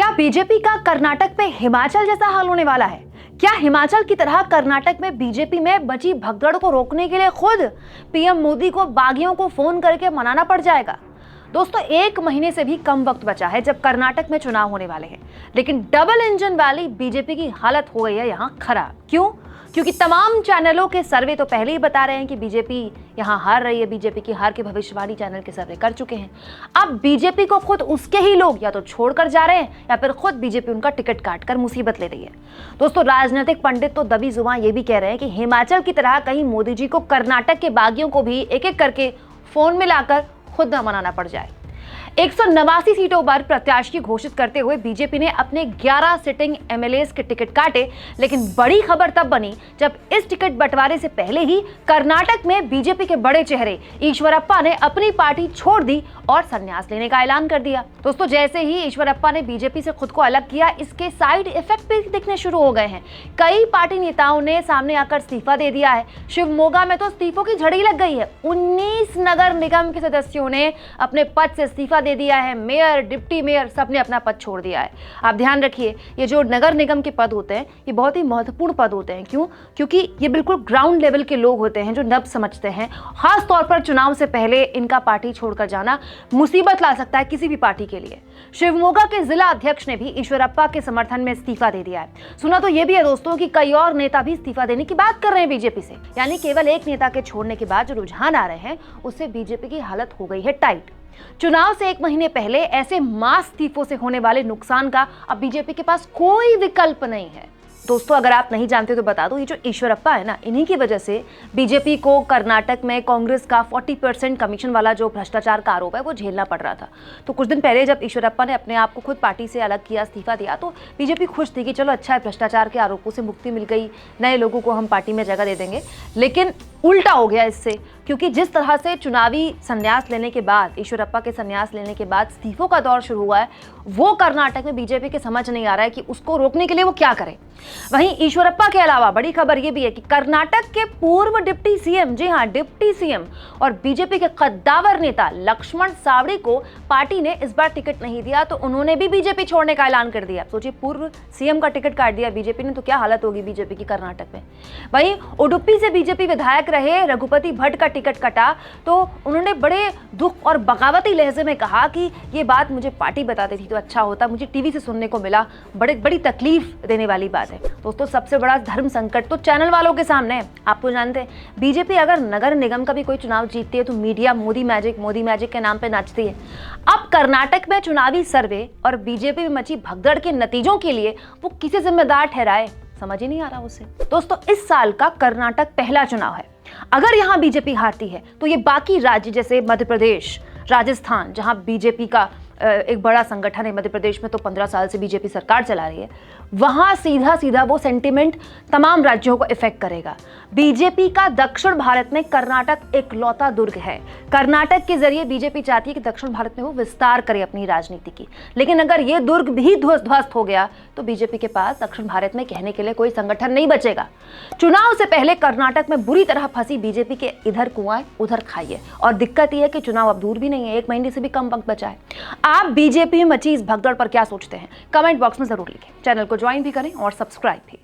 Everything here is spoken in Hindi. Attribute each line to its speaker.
Speaker 1: क्या बीजेपी का कर्नाटक में हिमाचल जैसा हाल होने वाला है? क्या हिमाचल की तरह कर्नाटक में बीजेपी में बची भगदड़ को रोकने के लिए खुद पीएम मोदी को बागियों को फोन करके मनाना पड़ जाएगा? दोस्तों, 1 महीने से भी कम वक्त बचा है जब कर्नाटक में चुनाव होने वाले हैं, लेकिन डबल इंजन वाली बीजेपी की हालत हो गई है यहां खराब। क्यों? क्योंकि तमाम चैनलों के सर्वे तो पहले ही बता रहे हैं कि बीजेपी यहां हार रही है। बीजेपी की हार की भविष्यवाणी चैनल के सर्वे कर चुके हैं। अब बीजेपी को खुद उसके ही लोग या तो छोड़कर जा रहे हैं या फिर खुद बीजेपी उनका टिकट काटकर मुसीबत ले रही है। दोस्तों, राजनीतिक पंडित तो दबी जुबान ये भी कह रहे हैं कि हिमाचल की तरह कहीं मोदी जी को कर्नाटक के बागियों को भी एक एक करके फोन मिलाकर खुद न मनाना पड़ जाए। 189 सीटों पर प्रत्याशी घोषित करते हुए बीजेपी ने अपने 11 सिटिंग एमएलएस के टिकट काटे, लेकिन बड़ी खबर तब बनी जब इस टिकट बंटवारे से पहले ही कर्नाटक में बीजेपी के बड़े चेहरे ईश्वरप्पा ने अपनी पार्टी छोड़ दी और संन्यास लेने का ऐलान कर दिया। दोस्तों, जैसे ही ईश्वरप्पा ने बीजेपी से खुद को अलग किया, इसके साइड इफेक्ट भी दिखने शुरू हो गए हैं। कई पार्टी नेताओं ने सामने आकर इस्तीफा दे दिया है। शिवमोगा में तो इस्तीफों की झड़ी लग गई है। 19 नगर निगम के सदस्यों ने अपने पद से इस्तीफा दे दिया है। मेयर, डिप्टी मेयर सबने अपना पद छोड़ दिया है। आप ध्यान रखिए, ये जो नगर निगम के पद होते हैं ये बहुत ही महत्वपूर्ण पद होते हैं। क्यों? क्योंकि ये बिल्कुल ग्राउंड लेवल के लोग होते हैं जो नब्ज समझते हैं। खास तौर पर चुनाव से पहले इनका पार्टी छोड़कर जाना मुसीबत ला सकता है किसी भी पार्टी के लिए। शिवमोगा के जिला अध्यक्ष ने भी ईश्वरप्पा के समर्थन में इस्तीफा दे दिया है। सुना तो ये भी है दोस्तों कि कई और नेता भी इस्तीफा देने की बात कर रहे हैं बीजेपी से। यानी केवल एक नेता के छोड़ने के बाद जो रुझान आ रहे हैं उससे बीजेपी की हालत हो गई है टाइट। चुनाव से 1 महीने पहले ऐसे मास इस्तीफों से होने वाले नुकसान का अब बीजेपी के पास कोई विकल्प नहीं है। दोस्तों, अगर आप नहीं जानते तो बता दूं, ये जो ईश्वरप्पा है ना, इन्हीं की वजह से बीजेपी को कर्नाटक में कांग्रेस का 40% कमीशन वाला जो भ्रष्टाचार का आरोप है वो झेलना पड़ रहा था। तो कुछ दिन पहले जब ईश्वरप्पा ने अपने आप को खुद पार्टी से अलग किया, इस्तीफा दिया, तो बीजेपी खुश थी कि चलो अच्छा है, भ्रष्टाचार के आरोपों से मुक्ति मिल गई, नए लोगों को हम पार्टी में जगह दे देंगे। लेकिन उल्टा हो गया इससे, क्योंकि जिस तरह से चुनावी संन्यास लेने के बाद, ईश्वरप्पा के संन्यास लेने के बाद इस्तीफों का दौर शुरू हुआ है, वो कर्नाटक में बीजेपी के समझ नहीं आ रहा है कि उसको रोकने के लिए वो क्या करे। वहीं ईश्वरप्पा के अलावा बड़ी खबर ये भी है कि कर्नाटक के पूर्व डिप्टी सीएम, जी हां, डिप्टी सीएम और बीजेपी के कद्दावर नेता लक्ष्मण सावड़ी को पार्टी ने इस बार टिकट नहीं दिया, तो उन्होंने भी बीजेपी छोड़ने का ऐलान कर दिया। सोचिए, पूर्व सीएम का टिकट काट दिया बीजेपी ने, तो क्या हालत होगी बीजेपी की कर्नाटक में। वहीं उडुपी से बीजेपी विधायक रहे रघुपति भट्ट का टिकट कटा, तो उन्होंने बड़े दुख और बगावती लहजे में कहा कि ये बात मुझे पार्टी बता देती तो अच्छा होता, मुझे टीवी से सुनने को मिला, बड़ी तकलीफ देने वाली बात है। दोस्तों, सबसे बड़ा धर्म संकट तो चैनल वालों के सामने है। आप तो जानते हैं, बीजेपी अगर नगर निगम का भी कोई चुनाव जीतती है तो मीडिया मोदी मैजिक के नाम पे नाचती है। अब कर्नाटक में चुनावी सर्वे और बीजेपी में मची भगदड़ के नतीजों के लिए वो किसे जिम्मेदार ठहराए, समझ ही नहीं आ रहा उसे। दोस्तों, इस साल का कर्नाटक पहला चुनाव है। अगर यहां बीजेपी हारती है तो ये बाकी राज्य जैसे मध्य प्रदेश, राजस्थान, जहां बीजेपी का एक बड़ा संगठन है, मध्य प्रदेश में तो 15 साल से बीजेपी सरकार चला रही है, वहां सीधा वो सेंटिमेंट तमाम राज्यों को इफेक्ट करेगा। बीजेपी का दक्षिण भारत में कर्नाटक एकलौता दुर्ग है। कर्नाटक के जरिए बीजेपी चाहती है कि दक्षिण भारत में वो विस्तार करे अपनी राजनीति की, लेकिन अगर ये दुर्ग भी ध्वस्त हो गया तो बीजेपी के पास दक्षिण भारत में कहने के लिए कोई संगठन नहीं बचेगा। चुनाव से पहले कर्नाटक में बुरी तरह फंसी बीजेपी के इधर कुआं उधर खाइए, और दिक्कत यह है कि चुनाव अब दूर भी नहीं है, 1 महीने से भी कम वक्त बचा है। आप बीजेपी में मची इस भगदड़ पर क्या सोचते हैं? कमेंट बॉक्स में जरूर लिखें। चैनल को ज्वाइन भी करें और सब्सक्राइब भी।